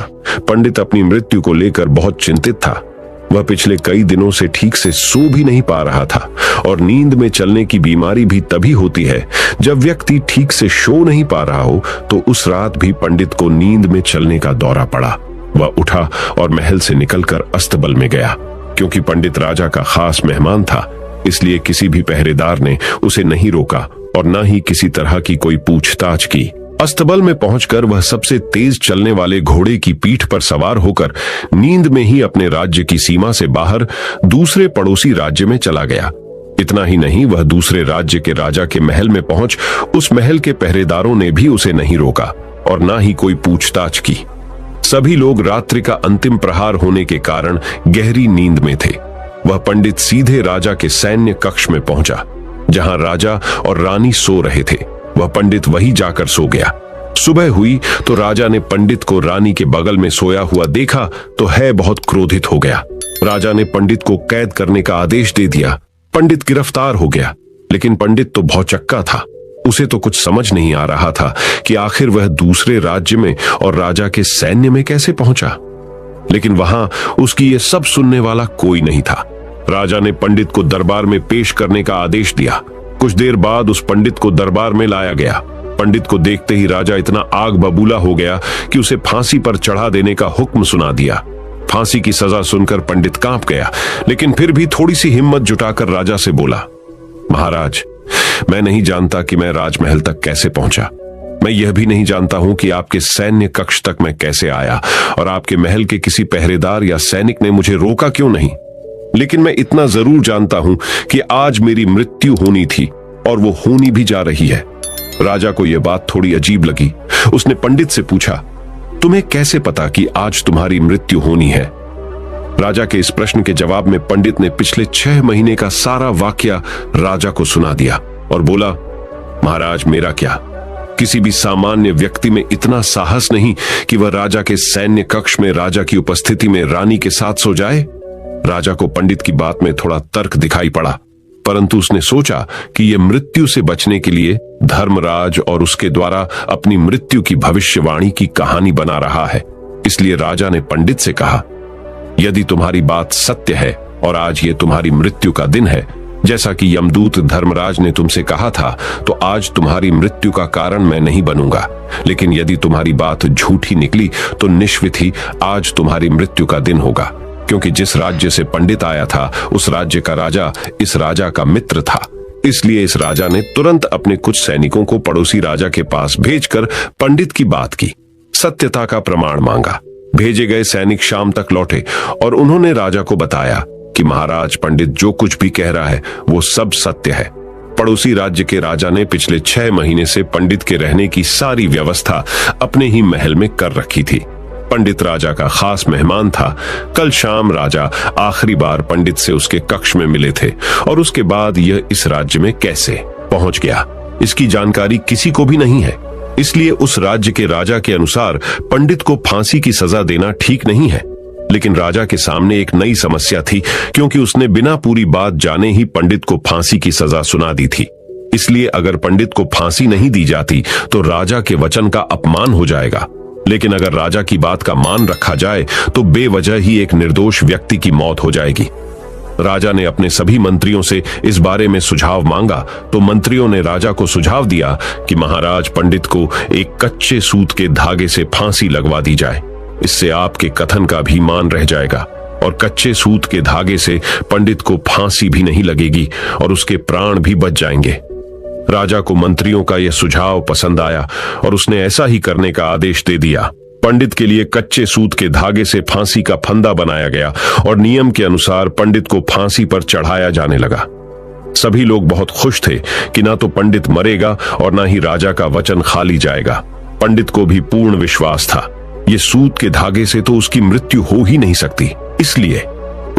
पंडित अपनी मृत्यु को लेकर बहुत चिंतित था। वह पिछले कई दिनों से ठीक से सो भी नहीं पा रहा था और नींद में चलने की बीमारी भी तभी होती है जब व्यक्ति ठीक से सो नहीं पा रहा हो। तो उस रात भी पंडित को नींद में चलने का दौरा पड़ा। वह उठा और महल से निकलकर अस्तबल में गया। क्योंकि पंडित राजा का खास मेहमान था इसलिए किसी भी पहरेदार ने उसे नहीं रोका और न ही किसी तरह की कोई पूछताछ की। अस्तबल में पहुंचकर वह सबसे तेज चलने वाले घोड़े की पीठ पर सवार होकर नींद में ही अपने राज्य की सीमा से बाहर दूसरे पड़ोसी राज्य में चला गया। इतना ही नहीं, वह दूसरे राज्य के राजा के महल में पहुंच उस महल के पहरेदारों ने भी उसे नहीं रोका और ना ही कोई पूछताछ की। सभी लोग रात्रि का अंतिम प्रहार होने के कारण गहरी नींद में थे। वह पंडित सीधे राजा के सैन्य कक्ष में पहुंचा जहां राजा और रानी सो रहे थे। वह पंडित वहीं जाकर सो गया। सुबह हुई तो राजा ने पंडित को रानी के बगल में सोया हुआ देखा तो है बहुत क्रोधित हो गया। राजा ने पंडित को कैद करने का आदेश दे दिया। पंडित गिरफ्तार हो गया। लेकिन पंडित तो भौचक्का था। उसे तो कुछ समझ नहीं आ रहा था कि आखिर वह दूसरे राज्य में और राजा के सैन्य में कैसे पहुंचा। लेकिन वहां उसकी ये सब सुनने वाला कोई नहीं था। राजा ने पंडित को दरबार में पेश करने का आदेश दिया। कुछ देर बाद उस पंडित को दरबार में लाया गया। पंडित को देखते ही राजा इतना आग बबूला हो गया कि उसे फांसी पर चढ़ा देने का हुक्म सुना दिया। फांसी की सजा सुनकर पंडित कांप गया, लेकिन फिर भी थोड़ी सी हिम्मत जुटाकर राजा से बोला, महाराज, मैं नहीं जानता कि मैं राजमहल तक कैसे पहुंचा। मैं यह भी नहीं जानता हूं कि आपके सैन्य कक्ष तक मैं कैसे आया और आपके महल के किसी पहरेदार या सैनिक ने मुझे रोका क्यों नहीं। लेकिन मैं इतना जरूर जानता हूं कि आज मेरी मृत्यु होनी थी और वो होनी भी जा रही है। राजा को यह बात थोड़ी अजीब लगी। उसने पंडित से पूछा, तुम्हें कैसे पता कि आज तुम्हारी मृत्यु होनी है? राजा के इस प्रश्न के जवाब में पंडित ने पिछले 6 महीने का सारा वाकया राजा को सुना दिया और बोला, महाराज, मेरा क्या, किसी भी सामान्य व्यक्ति में इतना साहस नहीं कि वह राजा के सैन्य कक्ष में राजा की उपस्थिति में रानी के साथ सो जाए। राजा को पंडित की बात में थोड़ा तर्क दिखाई पड़ा, परंतु उसने सोचा कि यह मृत्यु से बचने के लिए धर्मराज और उसके द्वारा अपनी मृत्यु की भविष्यवाणी की कहानी बना रहा है। इसलिए राजा ने पंडित से कहा, यदि तुम्हारी बात सत्य है और आज ये तुम्हारी मृत्यु का दिन है, जैसा कि यमदूत धर्मराज ने तुमसे कहा था, तो आज तुम्हारी मृत्यु का कारण मैं नहीं बनूंगा। लेकिन यदि तुम्हारी बात झूठी निकली तो निश्चित ही आज तुम्हारी मृत्यु का दिन होगा, क्योंकि जिस राज्य से पंडित आया था उस राज्य का राजा इस राजा का मित्र था। इसलिए इस राजा ने तुरंत अपने कुछ सैनिकों को पड़ोसी राजा के पास भेजकर पंडित की बात की, सत्यता का प्रमाण मांगा। भेजे गए सैनिक शाम तक लौटे और उन्होंने राजा को बताया कि महाराज, पंडित जो कुछ भी कह रहा है वो सब सत्य है। पड़ोसी राज्य के राजा ने पिछले 6 महीने से पंडित के रहने की सारी व्यवस्था अपने ही महल में कर रखी थी। पंडित राजा का खास मेहमान था। कल शाम राजा आखिरी बार पंडित से उसके कक्ष में मिले थे और उसके बाद यह इस राज्य में कैसे पहुंच गया, इसकी जानकारी किसी को भी नहीं है। इसलिए उस राज्य के राजा के अनुसार पंडित को फांसी की सजा देना ठीक नहीं है। लेकिन राजा के सामने एक नई समस्या थी, क्योंकि उसने बिना पूरी बात जाने ही पंडित को फांसी की सजा सुना दी थी। इसलिए अगर पंडित को फांसी नहीं दी जाती तो राजा के वचन का अपमान हो जाएगा। लेकिन अगर राजा की बात का मान रखा जाए तो बेवजह ही एक निर्दोष व्यक्ति की मौत हो जाएगी। राजा ने अपने सभी मंत्रियों से इस बारे में सुझाव मांगा तो मंत्रियों ने राजा को सुझाव दिया कि महाराज, पंडित को एक कच्चे सूत के धागे से फांसी लगवा दी जाए। इससे आपके कथन का भी मान रह जाएगा और कच्चे सूत के धागे से पंडित को फांसी भी नहीं लगेगी और उसके प्राण भी बच जाएंगे। राजा को मंत्रियों का यह सुझाव पसंद आया और उसने ऐसा ही करने का आदेश दे दिया। पंडित के लिए कच्चे सूत के धागे से फांसी का फंदा बनाया गया और नियम के अनुसार पंडित को फांसी पर चढ़ाया जाने लगा। सभी लोग बहुत खुश थे कि ना तो पंडित मरेगा और ना ही राजा का वचन खाली जाएगा। पंडित को भी पूर्ण विश्वास था, ये सूत के धागे से तो उसकी मृत्यु हो ही नहीं सकती, इसलिए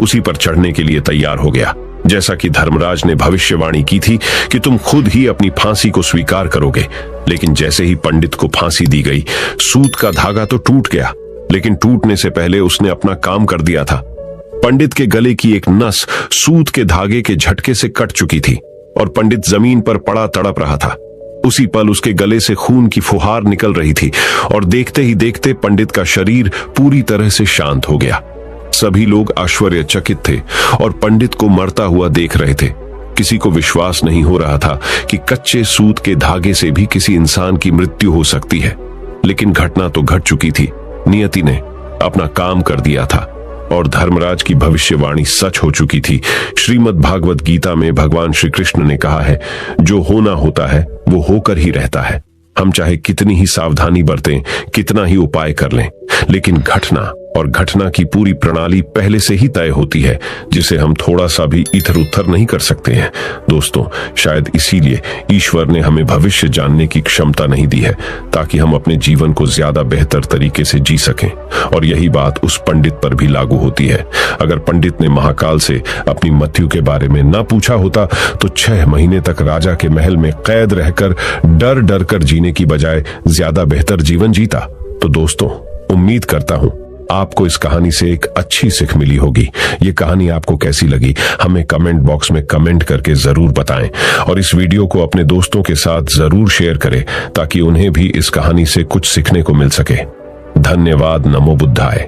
उसी पर चढ़ने के लिए तैयार हो गया। जैसा कि धर्मराज ने भविष्यवाणी की थी कि तुम खुद ही अपनी फांसी को स्वीकार करोगे। लेकिन जैसे ही पंडित को फांसी दी गई, सूत का धागा तो टूट गया, लेकिन टूटने से पहले उसने अपना काम कर दिया था। पंडित के गले की एक नस सूत के धागे के झटके से कट चुकी थी और पंडित जमीन पर पड़ा तड़प रहा था। उसी पल उसके गले से खून की फुहार निकल रही थी और देखते ही देखते पंडित का शरीर पूरी तरह से शांत हो गया। सभी लोग आश्चर्यचकित थे और पंडित को मरता हुआ देख रहे थे। किसी को विश्वास नहीं हो रहा था कि कच्चे सूत के धागे से भी किसी इंसान की मृत्यु हो सकती है। लेकिन घटना तो घट चुकी थी। नियति ने अपना काम कर दिया था और धर्मराज की भविष्यवाणी सच हो चुकी थी। श्रीमद् भागवत गीता में भगवान श्री कृष्ण ने कहा है, जो होना होता है वो होकर ही रहता है। हम चाहे कितनी ही सावधानी बरतें, कितना ही उपाय कर लें, लेकिन घटना और घटना की पूरी प्रणाली पहले से ही तय होती है, जिसे हम थोड़ा सा भी इधर उधर नहीं कर सकते हैं। दोस्तों, शायद इसीलिए ईश्वर ने हमें भविष्य जानने की क्षमता नहीं दी है, ताकि हम अपने जीवन को ज्यादा बेहतर तरीके से जी सकें। और यही बात उस पंडित पर भी लागू होती है। अगर पंडित ने महाकाल से अपनी मृत्यु के बारे में ना पूछा होता तो 6 महीने तक राजा के महल में कैद रहकर डर डर कर जीने की बजाय ज्यादा बेहतर जीवन जीता। तो दोस्तों, उम्मीद करता हूं आपको इस कहानी से एक अच्छी सीख मिली होगी। ये कहानी आपको कैसी लगी हमें कमेंट बॉक्स में कमेंट करके जरूर बताएं और इस वीडियो को अपने दोस्तों के साथ जरूर शेयर करें ताकि उन्हें भी इस कहानी से कुछ सीखने को मिल सके। धन्यवाद। नमो बुद्धाय।